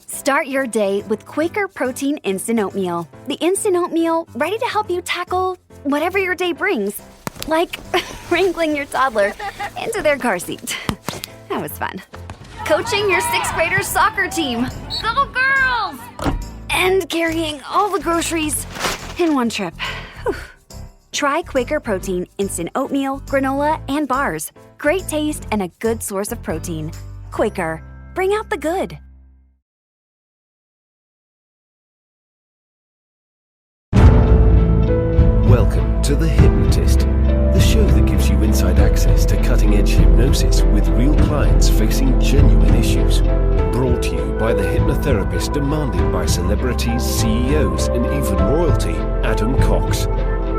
Start your day with Quaker Protein Instant Oatmeal. The instant oatmeal ready to help you tackle whatever your day brings. Like wrangling your toddler into their car seat. That was fun. Coaching your 6th graders soccer team. Go girls! And carrying all the groceries in one trip. Whew. Try Quaker Protein Instant Oatmeal, granola, and bars. Great taste and a good source of protein. Quaker, bring out the good. Welcome to The Hypnotist, the show that gives you inside access to cutting-edge hypnosis with real clients facing genuine issues. Brought to you by the hypnotherapist demanded by celebrities, CEOs, and even royalty, Adam Cox.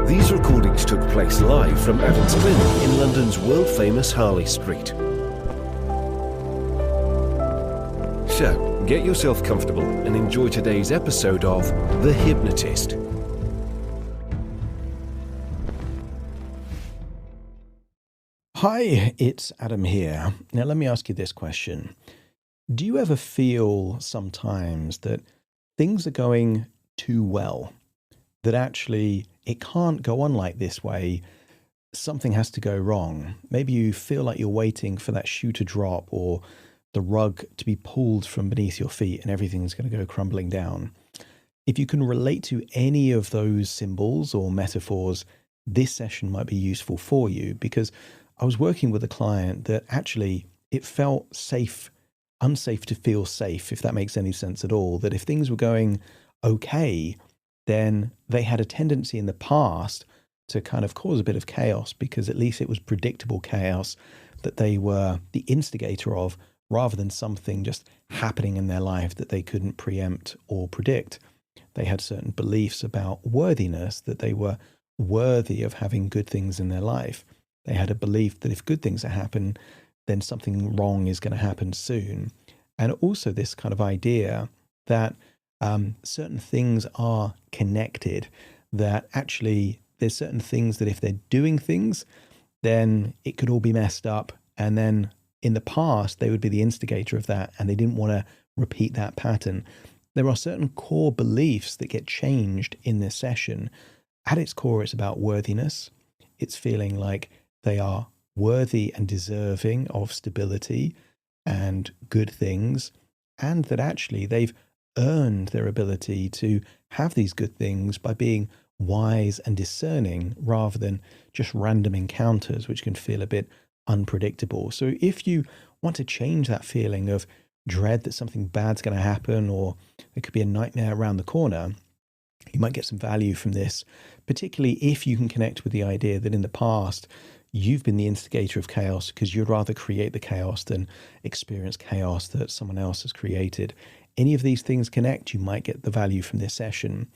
These recordings took place live from Adam's clinic in London's world-famous Harley Street. So, get yourself comfortable and enjoy today's episode of The Hypnotist. Hi, it's Adam here. Now let me ask you this question. Do you ever feel sometimes that things are going too well? That actually it can't go on like this way, something has to go wrong. Maybe you feel like you're waiting for that shoe to drop or the rug to be pulled from beneath your feet and everything's going to go crumbling down. If you can relate to any of those symbols or metaphors, this session might be useful for you, because I was working with a client that actually it felt unsafe to feel safe, if that makes any sense at all. That if things were going okay, then they had a tendency in the past to kind of cause a bit of chaos, because at least it was predictable chaos that they were the instigator of, rather than something just happening in their life that they couldn't preempt or predict. They had certain beliefs about worthiness, that they were worthy of having good things in their life. They had a belief that if good things happen, then something wrong is going to happen soon. And also this kind of idea that certain things are connected, that actually there's certain things that if they're doing things, then it could all be messed up. And then in the past, they would be the instigator of that, and they didn't want to repeat that pattern. There are certain core beliefs that get changed in this session. At its core, it's about worthiness. It's feeling like they are worthy and deserving of stability and good things, and that actually they've earned their ability to have these good things by being wise and discerning, rather than just random encounters, which can feel a bit unpredictable. So if you want to change that feeling of dread that something bad's going to happen, or there could be a nightmare around the corner, you might get some value from this, particularly if you can connect with the idea that in the past, you've been the instigator of chaos because you'd rather create the chaos than experience chaos that someone else has created. Any of these things connect, you might get the value from this session.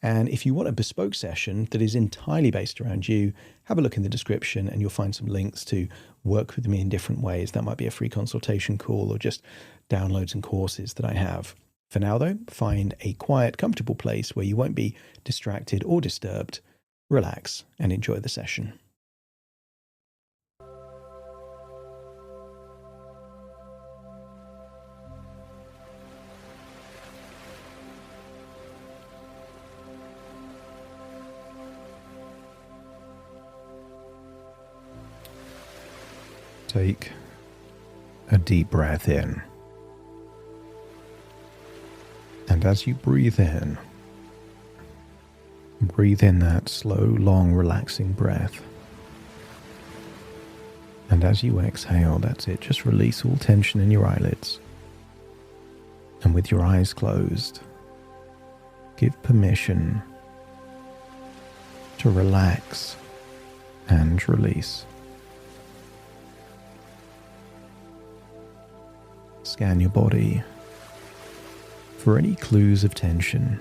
And if you want a bespoke session that is entirely based around you, have a look in the description and you'll find some links to work with me in different ways. That might be a free consultation call or just downloads and courses that I have. For now though, find a quiet, comfortable place where you won't be distracted or disturbed. Relax and enjoy the session. Take a deep breath in. And as you breathe in that slow, long, relaxing breath. And as you exhale, that's it, just release all tension in your eyelids. And with your eyes closed, give permission to relax and release. Scan your body for any clues of tension.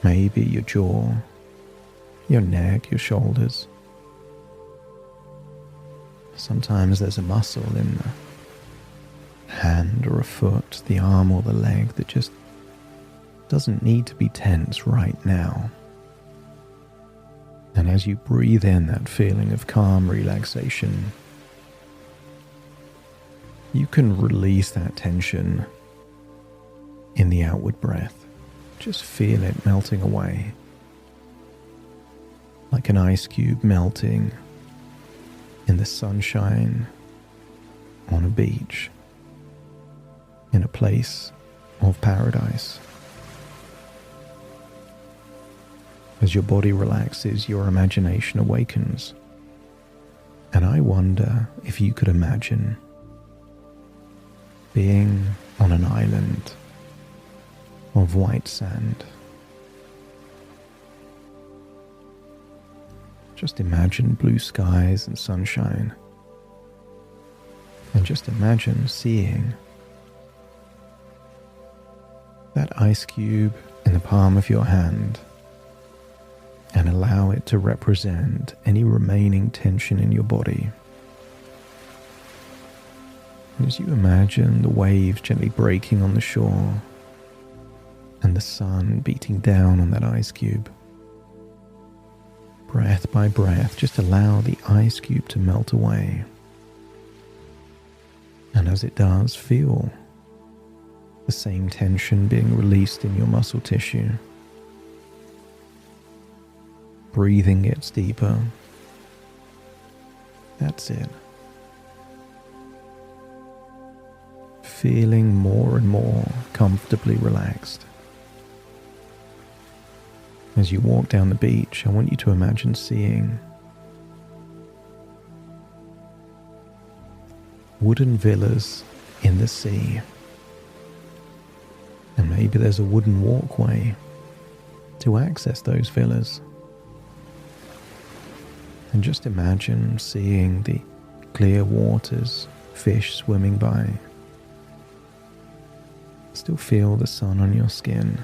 Maybe your jaw, your neck, your shoulders. Sometimes there's a muscle in the hand or a foot, the arm or the leg that just doesn't need to be tense right now. And as you breathe in that feeling of calm relaxation, you can release that tension in the outward breath. Just feel it melting away. Like an ice cube melting in the sunshine on a beach, in a place of paradise. As your body relaxes, your imagination awakens. And I wonder if you could imagine being on an island of white sand. Just imagine blue skies and sunshine. And just imagine seeing that ice cube in the palm of your hand, and allow it to represent any remaining tension in your body. And as you imagine the waves gently breaking on the shore and the sun beating down on that ice cube, breath by breath, just allow the ice cube to melt away. And as it does, feel the same tension being released in your muscle tissue. Breathing gets deeper. That's it. Feeling more and more comfortably relaxed. As you walk down the beach, I want you to imagine seeing wooden villas in the sea. And maybe there's a wooden walkway to access those villas. And just imagine seeing the clear waters, fish swimming by. Still feel the sun on your skin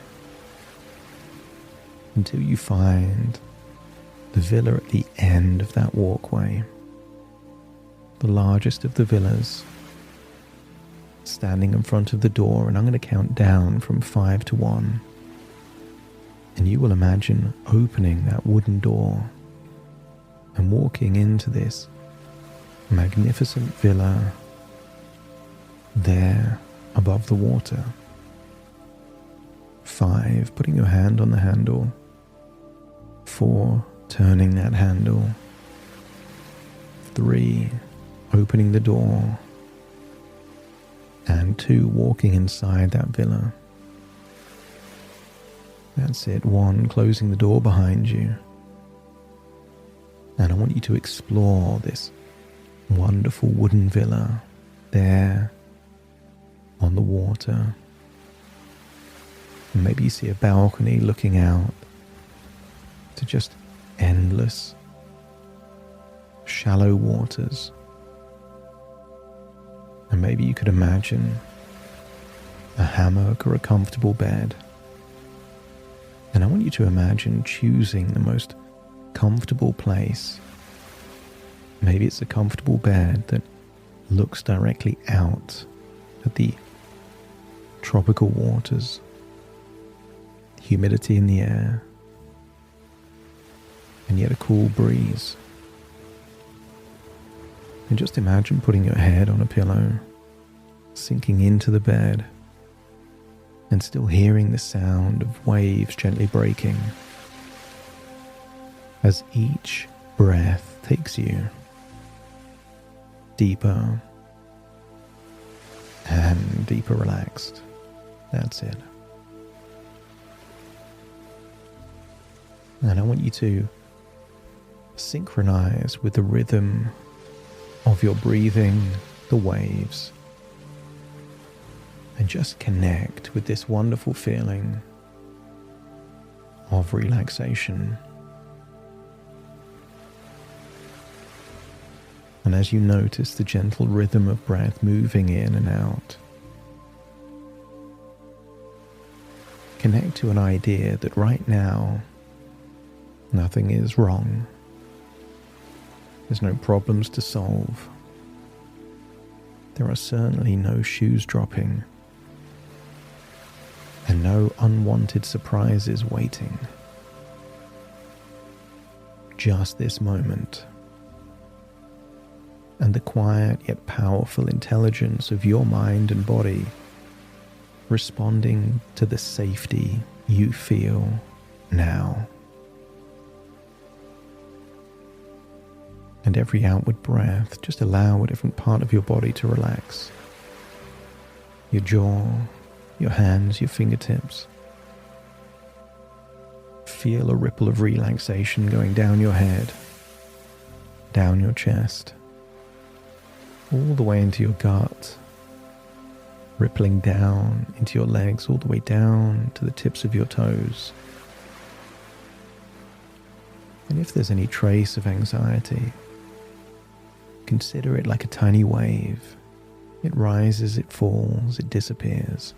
until you find the villa at the end of that walkway, the largest of the villas, standing in front of the door. And I'm going to count down from 5 to 1. And you will imagine opening that wooden door and walking into this magnificent villa there above the water. 5, putting your hand on the handle. 4, turning that handle. 3, opening the door. And 2, walking inside that villa. That's it. 1, closing the door behind you. And I want you to explore this wonderful wooden villa there on the water. And maybe you see a balcony looking out to just endless, shallow waters. And maybe you could imagine a hammock or a comfortable bed. And I want you to imagine choosing the most comfortable place. Maybe it's a comfortable bed that looks directly out at the tropical waters, humidity in the air, and yet a cool breeze. And just imagine putting your head on a pillow, sinking into the bed, and still hearing the sound of waves gently breaking as each breath takes you deeper and deeper relaxed. That's it. And I want you to synchronize with the rhythm of your breathing, the waves, and just connect with this wonderful feeling of relaxation. And as you notice the gentle rhythm of breath moving in and out, connect to an idea that right now nothing is wrong. There's no problems to solve. There are certainly no shoes dropping and no unwanted surprises waiting. Just this moment and the quiet yet powerful intelligence of your mind and body responding to the safety you feel now. And every outward breath, just allow a different part of your body to relax. Your jaw, your hands, your fingertips. Feel a ripple of relaxation going down your head, down your chest, all the way into your gut, rippling down into your legs, all the way down to the tips of your toes. And if there's any trace of anxiety, consider it like a tiny wave. It rises, it falls, it disappears,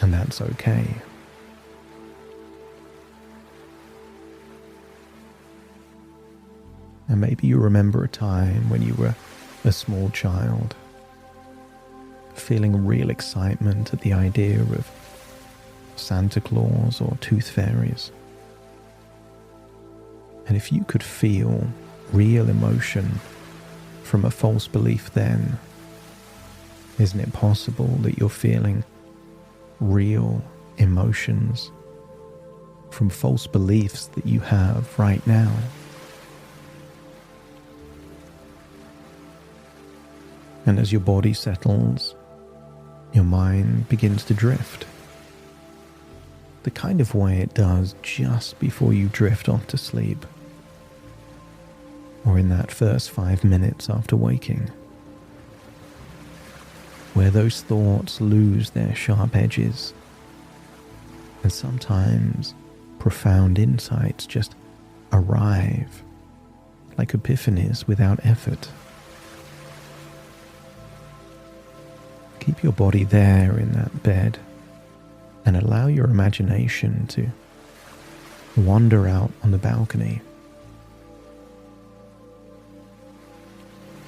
and that's okay. And maybe you remember a time when you were a small child, feeling real excitement at the idea of Santa Claus or tooth fairies. And if you could feel real emotion from a false belief then, isn't it possible that you're feeling real emotions from false beliefs that you have right now? And as your body settles, your mind begins to drift. The kind of way it does just before you drift off to sleep, or in that first 5 minutes after waking, where those thoughts lose their sharp edges, and sometimes profound insights just arrive like epiphanies without effort. Keep your body there in that bed and allow your imagination to wander out on the balcony.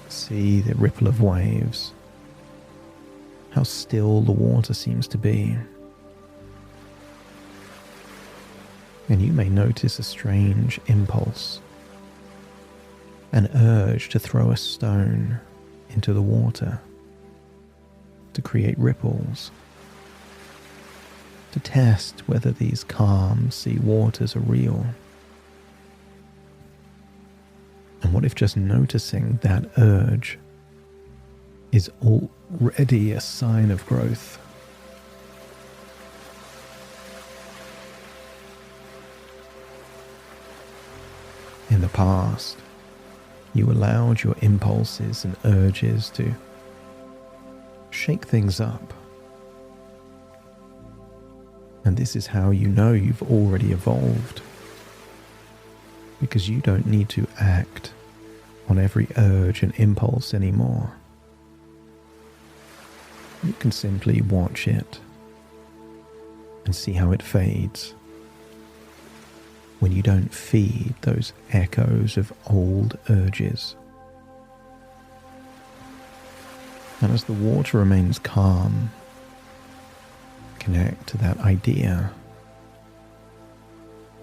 See the ripple of waves, how still the water seems to be. And you may notice a strange impulse, an urge to throw a stone into the water, to create ripples, to test whether these calm sea waters are real. And what if just noticing that urge is already a sign of growth? In the past, you allowed your impulses and urges to shake things up. And this is how you know you've already evolved, because you don't need to act on every urge and impulse anymore. You can simply watch it and see how it fades when you don't feed those echoes of old urges. And as the water remains calm, connect to that idea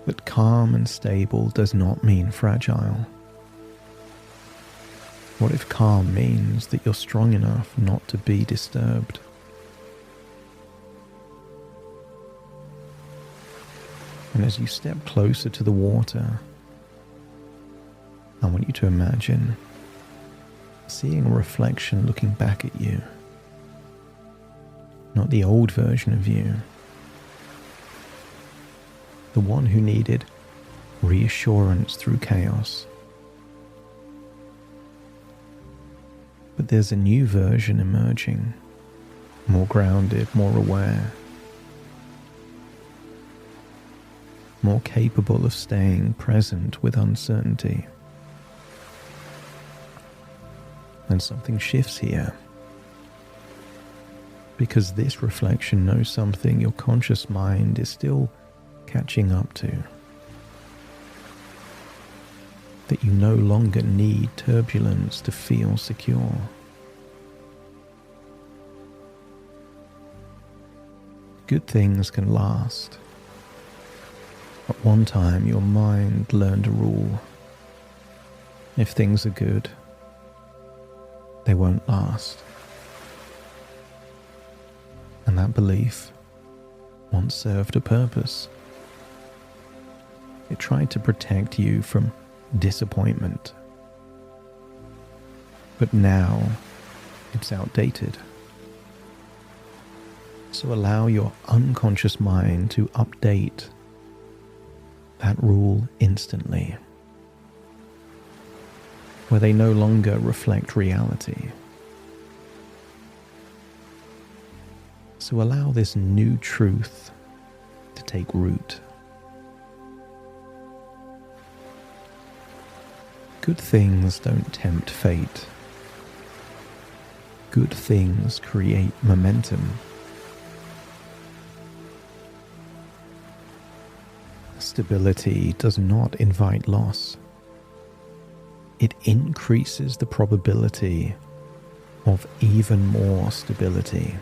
that calm and stable does not mean fragile. What if calm means that you're strong enough not to be disturbed? And as you step closer to the water, I want you to imagine seeing a reflection looking back at you. Not the old version of you, the one who needed reassurance through chaos. But there's a new version emerging, more grounded, more aware, more capable of staying present with uncertainty. And something shifts here, because this reflection knows something your conscious mind is still catching up to. That you no longer need turbulence to feel secure. Good things can last. At one time, your mind learned a rule. If things are good, they won't last. And that belief once served a purpose. It tried to protect you from disappointment. But now it's outdated. So allow your unconscious mind to update that rule instantly, where they no longer reflect reality. So allow this new truth to take root. Good things don't tempt fate. Good things create momentum. Stability does not invite loss. It increases the probability of even more stability.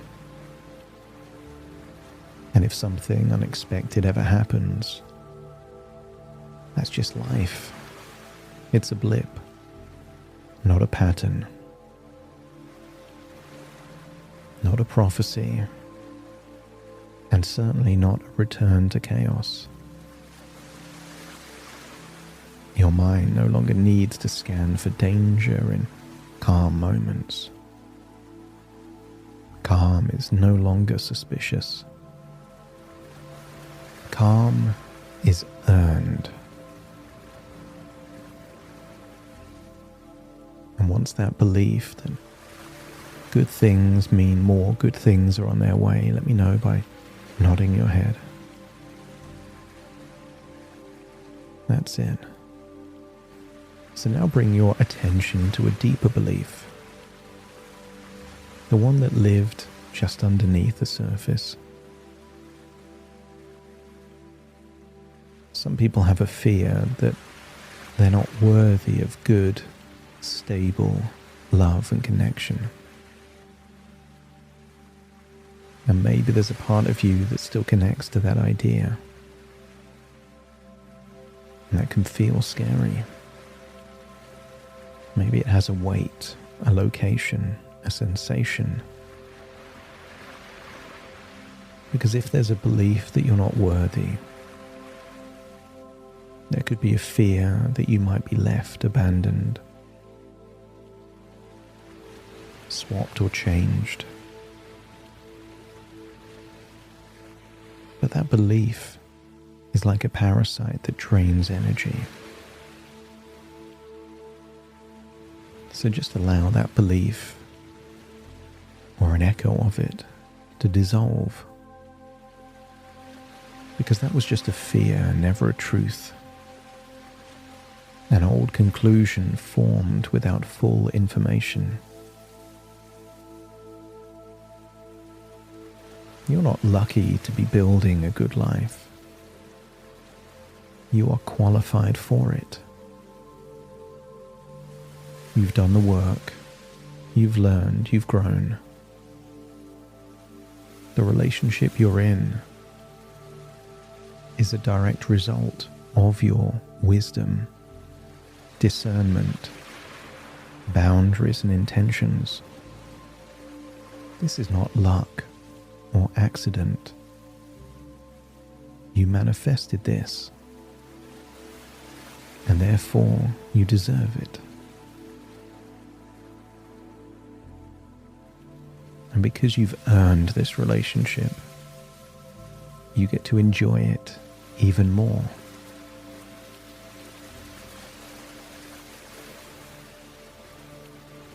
And if something unexpected ever happens, that's just life. It's a blip, not a pattern, not a prophecy, and certainly not a return to chaos. Your mind no longer needs to scan for danger in calm moments. Calm is no longer suspicious. Calm is earned. And once that belief that good things mean more good things are on their way, let me know by nodding your head. That's it. So now bring your attention to a deeper belief. The one that lived just underneath the surface. Some people have a fear that they're not worthy of good, stable love and connection. And maybe there's a part of you that still connects to that idea. And that can feel scary. Maybe it has a weight, a location, a sensation. Because if there's a belief that you're not worthy, there could be a fear that you might be left abandoned, swapped or changed. But that belief is like a parasite that drains energy. So just allow that belief, or an echo of it, to dissolve. Because that was just a fear, never a truth. An old conclusion formed without full information. You're not lucky to be building a good life. You are qualified for it. You've done the work. You've learned. You've grown. The relationship you're in is a direct result of your wisdom, discernment, boundaries and intentions. This is not luck or accident. You manifested this, and therefore you deserve it. And because you've earned this relationship, you get to enjoy it even more.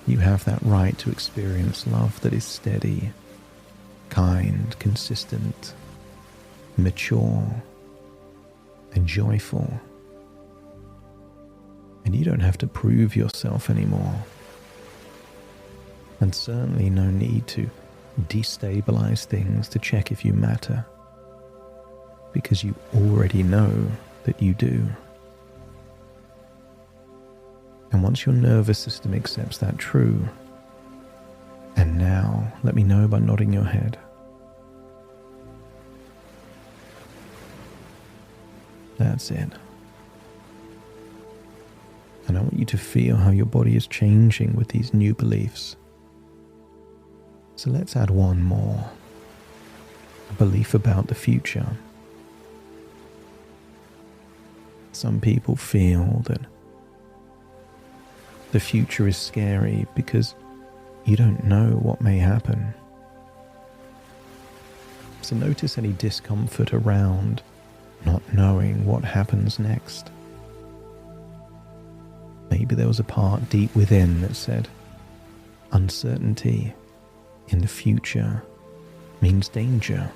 You have that right to experience love that is steady, kind, consistent, mature, and joyful. And you don't have to prove yourself anymore. And certainly no need to destabilize things to check if you matter, because you already know that you do. And once your nervous system accepts that true, and now let me know by nodding your head. That's it. And I want you to feel how your body is changing with these new beliefs. So let's add one more. belief about the future. Some people feel that the future is scary because you don't know what may happen. So notice any discomfort around not knowing what happens next. Maybe there was a part deep within that said, uncertainty in the future means danger.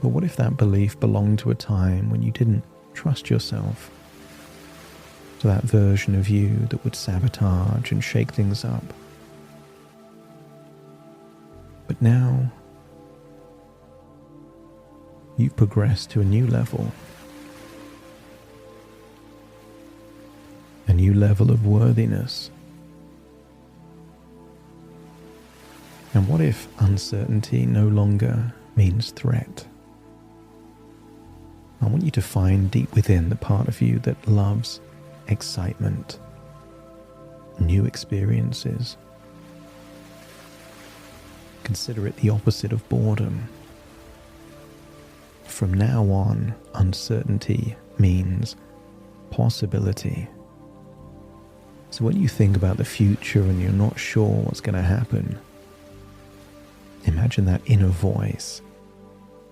But what if that belief belonged to a time when you didn't trust yourself? To that version of you that would sabotage and shake things up. But now, you've progressed to a new level. A new level of worthiness. And what if uncertainty no longer means threat? I want you to find deep within the part of you that loves excitement, new experiences. Consider it the opposite of boredom. From now on, uncertainty means possibility. So when you think about the future and you're not sure what's going to happen, imagine that inner voice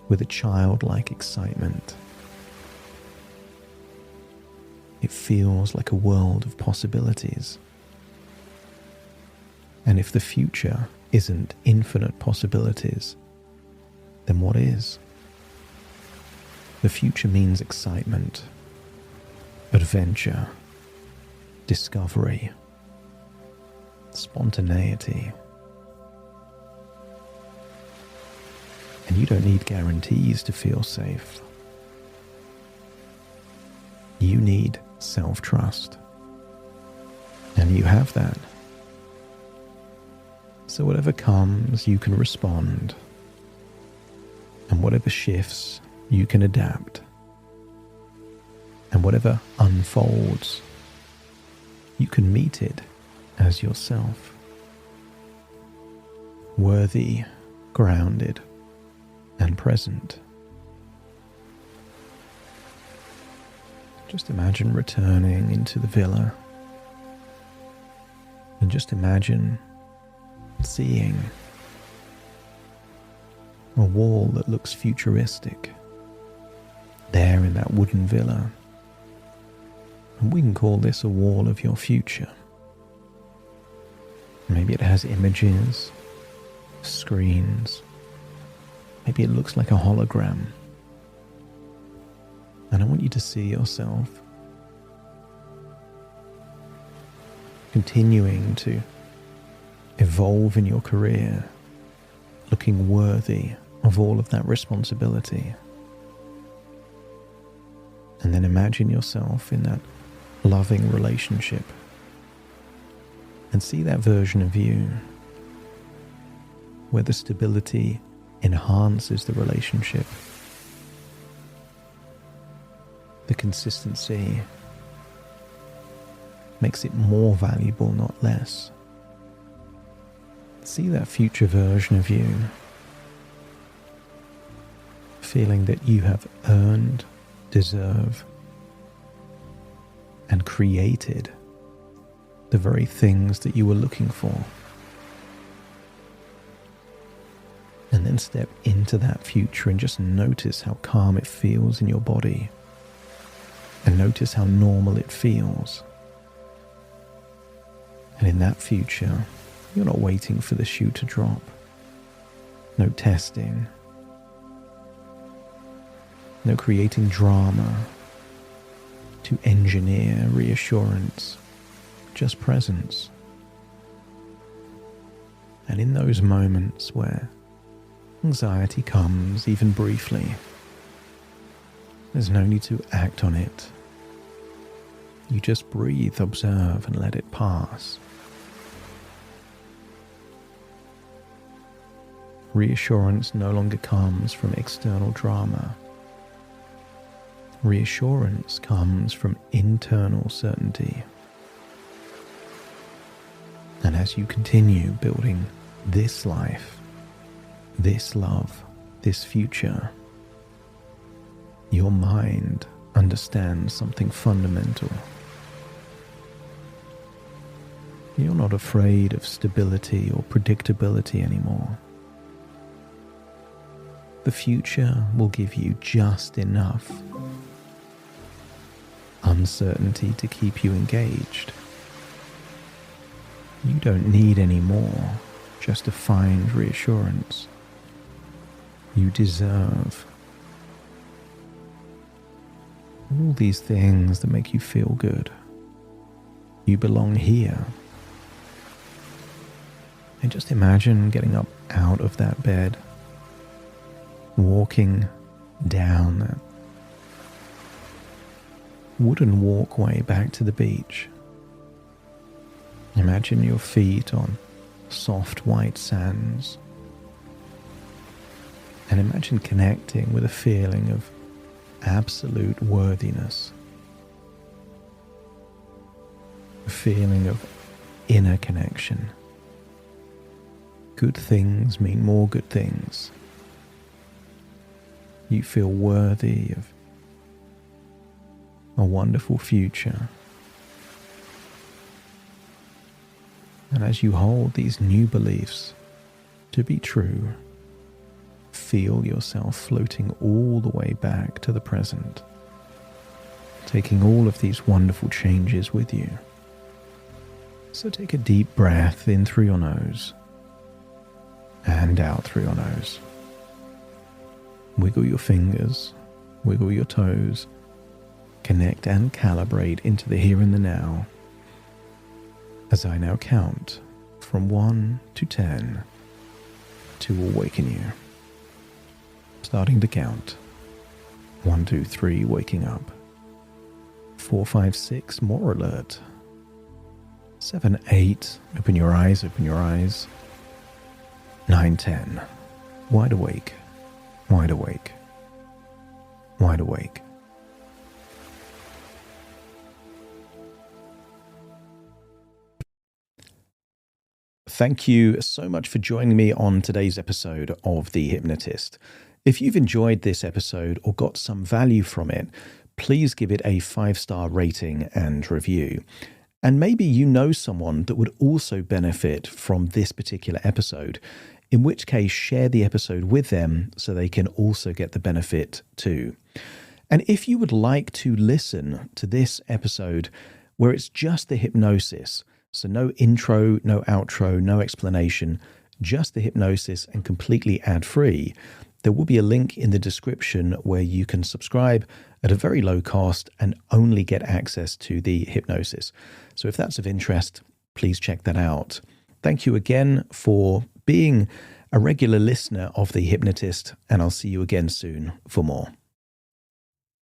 with a childlike excitement. It feels like a world of possibilities. And if the future isn't infinite possibilities, then what is? The future means excitement, adventure, discovery, spontaneity. And you don't need guarantees to feel safe. You need self-trust. And you have that. So whatever comes, you can respond. And whatever shifts, you can adapt. And whatever unfolds, you can meet it as yourself. Worthy, grounded, and present. Just imagine returning into the villa. And just imagine seeing a wall that looks futuristic there in that wooden villa. And we can call this a wall of your future. Maybe it has images, screens. Maybe it looks like a hologram. And I want you to see yourself continuing to evolve in your career, looking worthy of all of that responsibility. And then imagine yourself in that loving relationship and see that version of you where the stability enhances the relationship. The consistency makes it more valuable, not less. See that future version of you, feeling that you have earned, deserve, and created the very things that you were looking for. And then step into that future and just notice how calm it feels in your body. And notice how normal it feels. And in that future, you're not waiting for the shoe to drop. No testing. No creating drama to engineer reassurance. Just presence. And in those moments where anxiety comes, even briefly, there's no need to act on it. You just breathe, observe, and let it pass. Reassurance no longer comes from external drama. Reassurance comes from internal certainty. And as you continue building this life, this love, this future, your mind understands something fundamental. You're not afraid of stability or predictability anymore. The future will give you just enough uncertainty to keep you engaged. You don't need any more just to find reassurance. You deserve all these things that make you feel good. You belong here. And just imagine getting up out of that bed, walking down that wooden walkway back to the beach. Imagine your feet on soft white sands. And imagine connecting with a feeling of absolute worthiness. A feeling of inner connection. Good things mean more good things. You feel worthy of a wonderful future. And as you hold these new beliefs to be true, feel yourself floating all the way back to the present, taking all of these wonderful changes with you. So take a deep breath in through your nose and out through your nose. Wiggle your fingers, wiggle your toes, connect and calibrate into the here and the now. As I now count from 1 to 10 to awaken you. Starting to count. 1, 2, 3, waking up. 4, 5, 6, more alert. 7, 8, open your eyes, open your eyes. 9, 10, wide awake, wide awake, wide awake. Thank you so much for joining me on today's episode of The Hypnotist. If you've enjoyed this episode or got some value from it, please give it a 5-star rating and review. And maybe you know someone that would also benefit from this particular episode, in which case share the episode with them so they can also get the benefit too. And if you would like to listen to this episode where it's just the hypnosis, so no intro, no outro, no explanation, just the hypnosis and completely ad-free, there will be a link in the description where you can subscribe at a very low cost and only get access to the hypnosis. So if that's of interest, please check that out. Thank you again for being a regular listener of The Hypnotist, and I'll see you again soon for more.